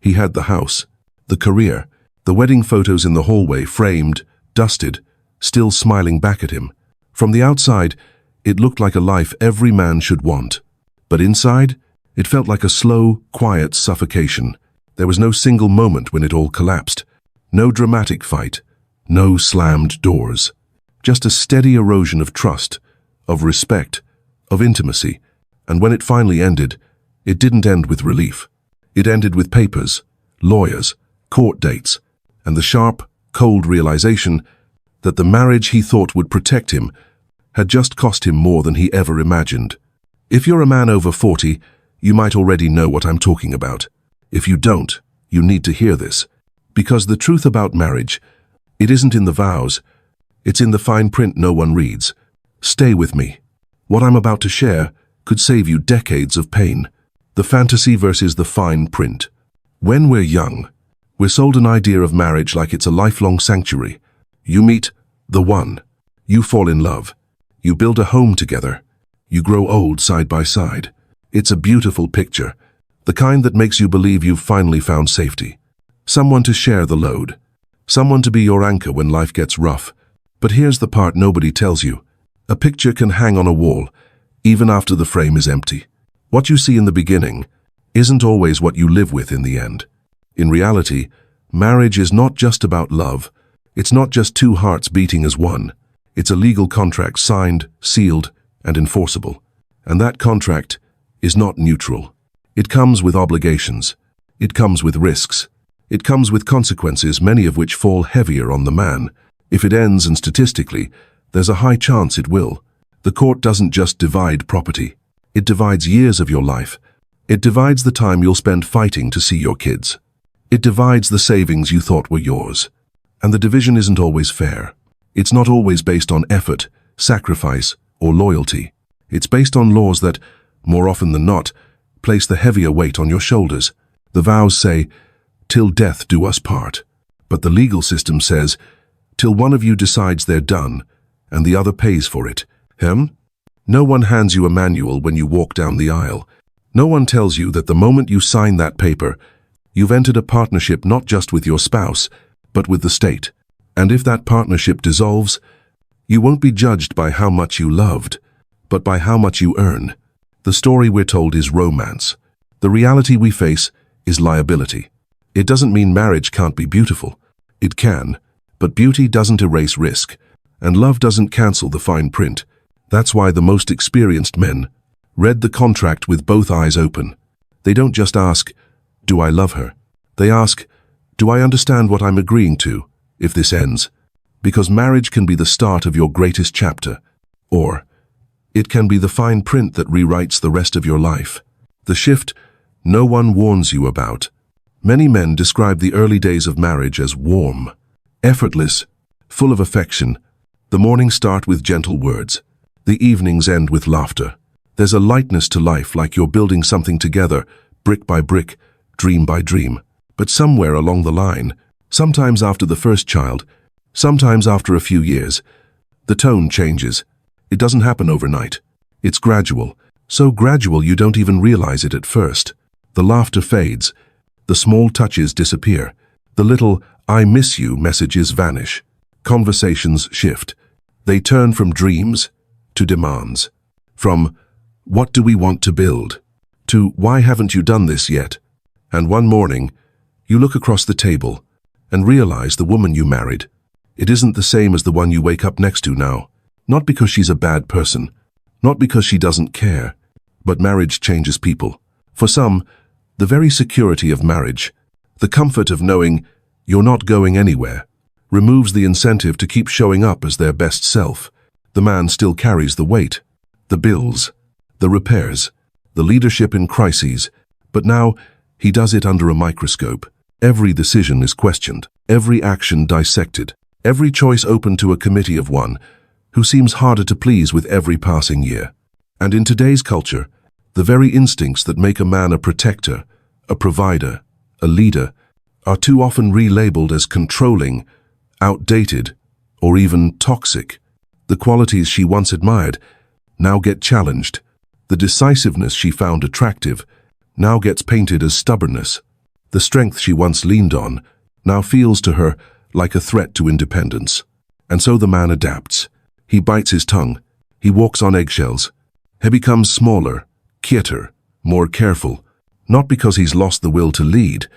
He had the house, the career, the wedding photos in the hallway, framed, dusted, still smiling back at him. From the outside, it looked like a life every man should want. But inside, it felt like a slow, quiet suffocation. There was no single moment when it all collapsed. No dramatic fight. No slammed doors. Just a steady erosion of trust, of respect, of intimacy. And when it finally ended, it didn't end with relief. It ended with papers, lawyers, court dates, and the sharp, cold realization that the marriage he thought would protect him had just cost him more than he ever imagined. If you're a man over 40, you might already know what I'm talking about. If you don't, you need to hear this. Because the truth about marriage, it isn't in the vows, it's in the fine print no one reads. Stay with me. What I'm about to share could save you decades of pain. The fantasy versus the fine print. When we're young, we're sold an idea of marriage like it's a lifelong sanctuary. You meet the one. You fall in love. You build a home together. You grow old side by side. It's a beautiful picture, the kind that makes you believe you've finally found safety. Someone to share the load. Someone to be your anchor when life gets rough. But here's the part nobody tells you. A picture can hang on a wall, even after the frame is empty. What you see in the beginning isn't always what you live with in the end. In reality, marriage is not just about love. It's not just two hearts beating as one. It's a legal contract signed, sealed, and enforceable. And that contract is not neutral. It comes with obligations. It comes with risks. It comes with consequences, many of which fall heavier on the man. If it ends, and statistically, there's a high chance it will, the court doesn't just divide property. It divides years of your life. It divides the time you'll spend fighting to see your kids. It divides the savings you thought were yours. And the division isn't always fair. It's not always based on effort, sacrifice, or loyalty. It's based on laws that, more often than not, place the heavier weight on your shoulders. The vows say, "Till death do us part." But the legal system says, "Till one of you decides they're done, and the other pays for it." No one hands you a manual when you walk down the aisle. No one tells you that the moment you sign that paper, you've entered a partnership not just with your spouse, but with the state. And if that partnership dissolves, you won't be judged by how much you loved, but by how much you earn. The story we're told is romance. The reality we face is liability. It doesn't mean marriage can't be beautiful. It can, but beauty doesn't erase risk, and love doesn't cancel the fine print. That's why the most experienced men read the contract with both eyes open. They don't just ask, "Do I love her?" They ask, "Do I understand what I'm agreeing to if this ends?" Because marriage can be the start of your greatest chapter, or it can be the fine print that rewrites the rest of your life. The shift no one warns you about. Many men describe the early days of marriage as warm, effortless, full of affection. The mornings start with gentle words. The evenings end with laughter. There's a lightness to life, like you're building something together, brick by brick, dream by dream. But somewhere along the line, sometimes after the first child, sometimes after a few years, the tone changes. It doesn't happen overnight. It's gradual. So gradual you don't even realize it at first. The laughter fades. The small touches disappear. The little "I miss you" messages vanish. Conversations shift. They turn from dreams to demands. From "What do we want to build?" to "Why haven't you done this yet?" And one morning, you look across the table and realize the woman you married, it isn't the same as the one you wake up next to now. Not because she's a bad person, not because she doesn't care, but marriage changes people. For some, the very security of marriage, the comfort of knowing you're not going anywhere, removes the incentive to keep showing up as their best self. The man still carries the weight, the bills, the repairs, the leadership in crises, but now he does it under a microscope. Every decision is questioned, every action dissected, every choice open to a committee of one who seems harder to please with every passing year. And in today's culture, the very instincts that make a man a protector, a provider, a leader, are too often relabeled as controlling, outdated, or even toxic. The qualities she once admired now get challenged. The decisiveness she found attractive now gets painted as stubbornness. The strength she once leaned on now feels to her like a threat to independence. And so the man adapts. He bites his tongue. He walks on eggshells. He becomes smaller, quieter, more careful, not because he's lost the will to lead,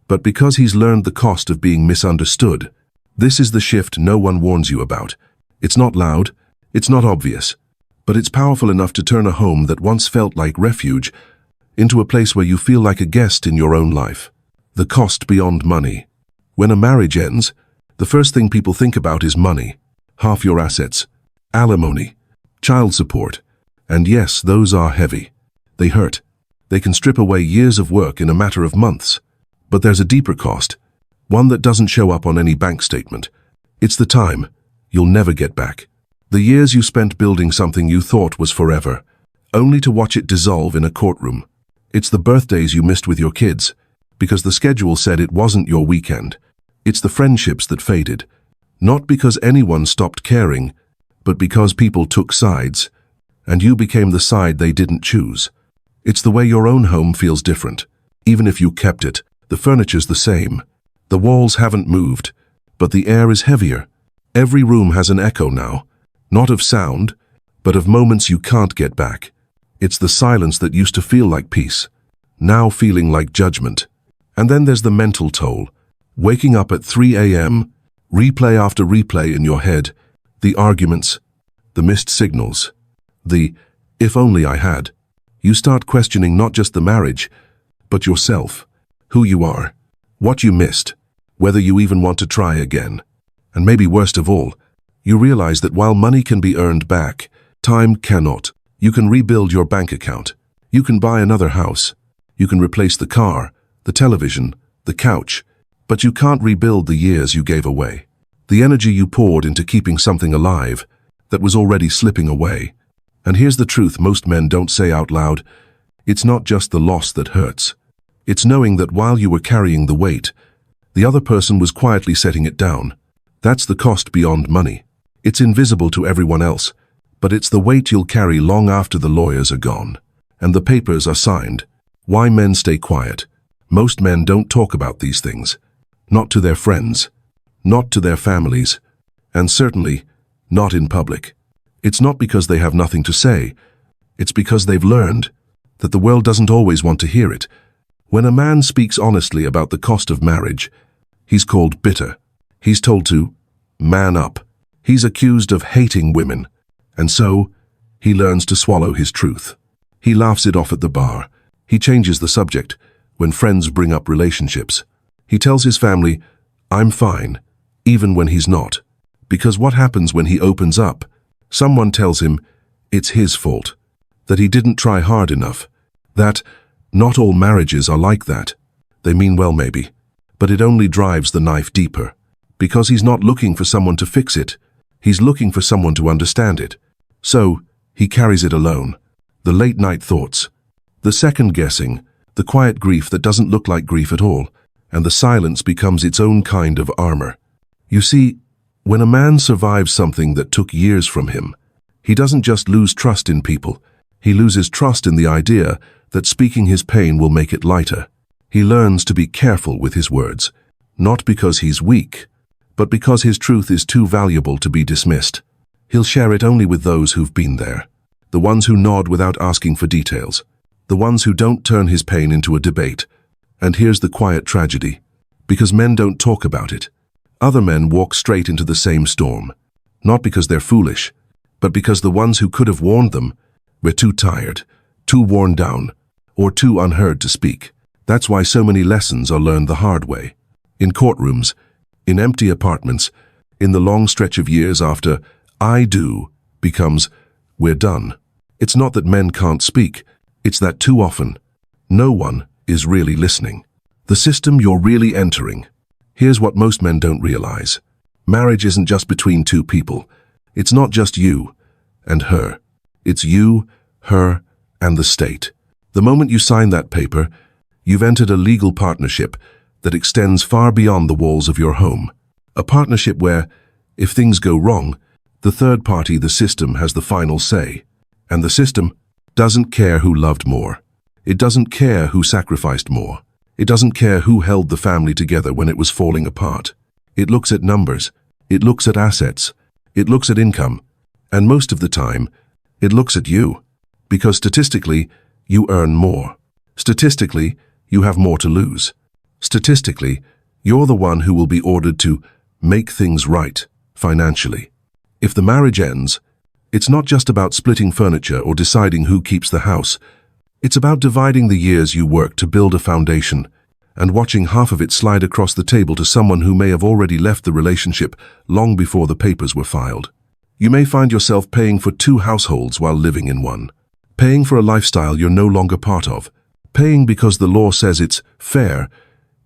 but because he's learned the cost of being misunderstood. This is the shift no one warns you about. It's not loud, it's not obvious, but it's powerful enough to turn a home that once felt like refuge into a place where you feel like a guest in your own life. The cost beyond money. When a marriage ends, the first thing people think about is money. Half your assets, alimony, child support. And yes, those are heavy. They hurt. They can strip away years of work in a matter of months. But there's a deeper cost, one that doesn't show up on any bank statement. It's the time you'll never get back. The years you spent building something you thought was forever, only to watch it dissolve in a courtroom. It's the birthdays you missed with your kids, because the schedule said it wasn't your weekend. It's the friendships that faded, not because anyone stopped caring, but because people took sides, and you became the side they didn't choose. It's the way your own home feels different. Even if you kept it, the furniture's the same. The walls haven't moved, but the air is heavier. Every room has an echo now, not of sound, but of moments you can't get back. It's the silence that used to feel like peace, now feeling like judgment. And then there's the mental toll. Waking up at 3 a.m., replay after replay in your head, the arguments, the missed signals, the "if only I had." You start questioning not just the marriage, but yourself, who you are, what you missed, whether you even want to try again. And maybe worst of all, you realize that while money can be earned back, time cannot. You can rebuild your bank account. You can buy another house. You can replace the car, the television, the couch, but you can't rebuild the years you gave away. The energy you poured into keeping something alive that was already slipping away. And here's the truth most men don't say out loud. It's not just the loss that hurts. It's knowing that while you were carrying the weight, the other person was quietly setting it down. That's the cost beyond money. It's invisible to everyone else, but it's the weight you'll carry long after the lawyers are gone and the papers are signed. Why men stay quiet? Most men don't talk about these things. Not to their friends, not to their families, and certainly not in public. It's not because they have nothing to say. It's because they've learned that the world doesn't always want to hear it. When a man speaks honestly about the cost of marriage, he's called bitter. He's told to man up. He's accused of hating women. And so, he learns to swallow his truth. He laughs it off at the bar. He changes the subject when friends bring up relationships. He tells his family, "I'm fine," even when he's not. Because what happens when he opens up? Someone tells him it's his fault, that he didn't try hard enough, that not all marriages are like that. They mean well maybe, but it only drives the knife deeper. Because he's not looking for someone to fix it. He's looking for someone to understand it. So, he carries it alone. The late-night thoughts, the second-guessing, the quiet grief that doesn't look like grief at all, and the silence becomes its own kind of armor. You see, when a man survives something that took years from him, he doesn't just lose trust in people. He loses trust in the idea that speaking his pain will make it lighter. He learns to be careful with his words, not because he's weak, but because his truth is too valuable to be dismissed. He'll share it only with those who've been there, the ones who nod without asking for details, the ones who don't turn his pain into a debate. And here's the quiet tragedy. Because men don't talk about it, other men walk straight into the same storm. Not because they're foolish, but because the ones who could have warned them were too tired, too worn down, or too unheard to speak. That's why so many lessons are learned the hard way. In courtrooms, in empty apartments, in the long stretch of years after "I do" becomes "we're done." It's not that men can't speak, it's that too often, no one is really listening. The system you're really entering. Here's what most men don't realize. Marriage isn't just between two people. It's not just you and her. It's you, her, and the state. The moment you sign that paper, you've entered a legal partnership that extends far beyond the walls of your home. A partnership where, if things go wrong, the third party, the system, has the final say. And the system doesn't care who loved more. It doesn't care who sacrificed more. It doesn't care who held the family together when it was falling apart. It looks at numbers. It looks at assets. It looks at income. And most of the time, it looks at you. Because statistically, you earn more. Statistically, you have more to lose. Statistically, you're the one who will be ordered to make things right financially. If the marriage ends, it's not just about splitting furniture or deciding who keeps the house. It's about dividing the years you worked to build a foundation and watching half of it slide across the table to someone who may have already left the relationship long before the papers were filed. You may find yourself paying for 2 households while living in one. Paying for a lifestyle you're no longer part of. Paying because the law says it's fair,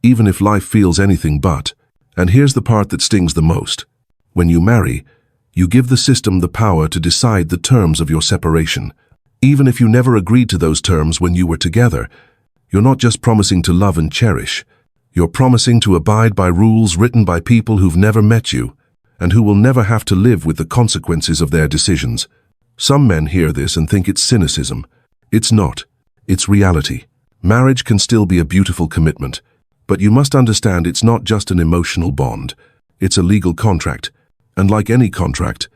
even if life feels anything but. And here's the part that stings the most. When you marry, you give the system the power to decide the terms of your separation. Even if you never agreed to those terms when you were together, you're not just promising to love and cherish. You're promising to abide by rules written by people who've never met you and who will never have to live with the consequences of their decisions. Some men hear this and think it's cynicism. It's not. It's reality. Marriage can still be a beautiful commitment, but you must understand it's not just an emotional bond. It's a legal contract. And like any contract,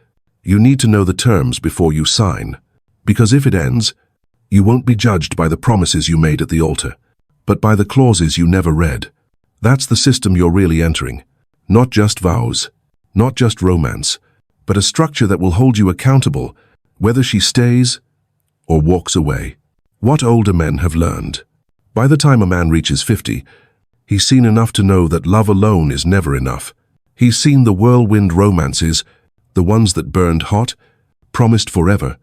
you need to know the terms before you sign. Because if it ends, you won't be judged by the promises you made at the altar, but by the clauses you never read. That's the system you're really entering. Not just vows, not just romance, but a structure that will hold you accountable, whether she stays or walks away. What older men have learned. By the time a man reaches 50, he's seen enough to know that love alone is never enough. He's seen the whirlwind romances, the ones that burned hot, promised forever,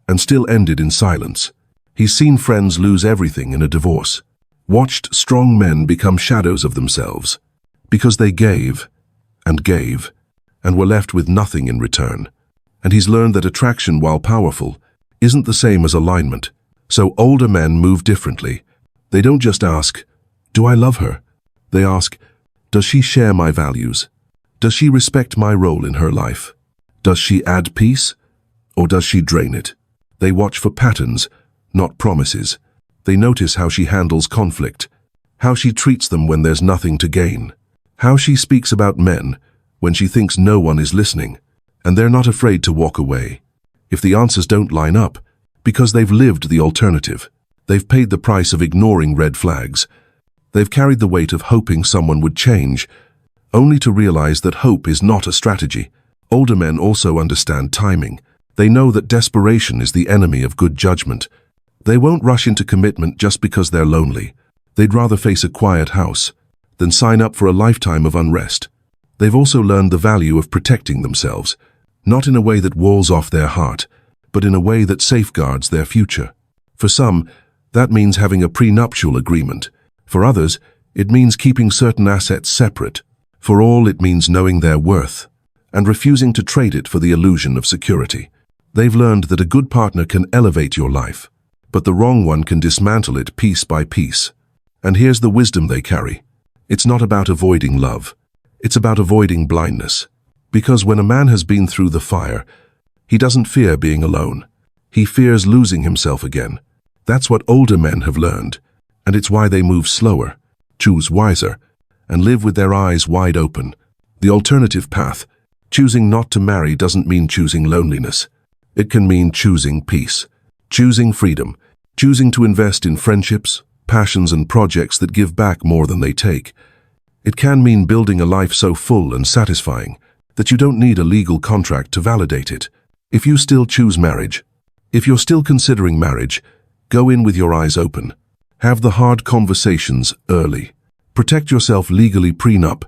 and still ended in silence. He's seen friends lose everything in a divorce, watched strong men become shadows of themselves, because they gave, and were left with nothing in return. And he's learned that attraction, while powerful, isn't the same as alignment. So older men move differently. They don't just ask, "Do I love her?" They ask, "Does she share my values? Does she respect my role in her life? Does she add peace, or does she drain it?" They watch for patterns, not promises. They notice how she handles conflict, how she treats them when there's nothing to gain, how she speaks about men when she thinks no one is listening. And they're not afraid to walk away if the answers don't line up, because they've lived the alternative. They've paid the price of ignoring red flags. They've carried the weight of hoping someone would change, only to realize that hope is not a strategy. Older men also understand timing. They know that desperation is the enemy of good judgment. They won't rush into commitment just because they're lonely. They'd rather face a quiet house than sign up for a lifetime of unrest. They've also learned the value of protecting themselves, not in a way that walls off their heart, but in a way that safeguards their future. For some, that means having a prenuptial agreement. For others, it means keeping certain assets separate. For all, it means knowing their worth and refusing to trade it for the illusion of security. They've learned that a good partner can elevate your life, but the wrong one can dismantle it piece by piece. And here's the wisdom they carry. It's not about avoiding love. It's about avoiding blindness. Because when a man has been through the fire, he doesn't fear being alone. He fears losing himself again. That's what older men have learned, and it's why they move slower, choose wiser, and live with their eyes wide open. The alternative path, choosing not to marry, doesn't mean choosing loneliness. It can mean choosing peace, choosing freedom, choosing to invest in friendships, passions, and projects that give back more than they take. It can mean building a life so full and satisfying that you don't need a legal contract to validate it. If you still choose marriage, if you're still considering marriage, go in with your eyes open. Have the hard conversations early. Protect yourself legally. Prenup,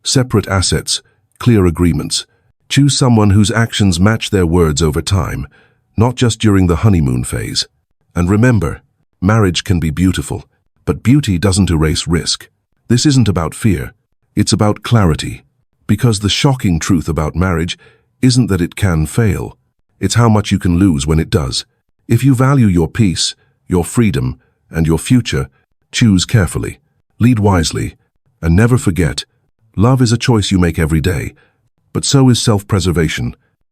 separate assets, clear agreements. Choose someone whose actions match their words over time, not just during the honeymoon phase. And remember, marriage can be beautiful, but beauty doesn't erase risk. This isn't about fear, it's about clarity. Because the shocking truth about marriage isn't that it can fail, it's how much you can lose when it does. If you value your peace, your freedom, and your future, choose carefully, lead wisely, and never forget, love is a choice you make every day, but so is self-preservation.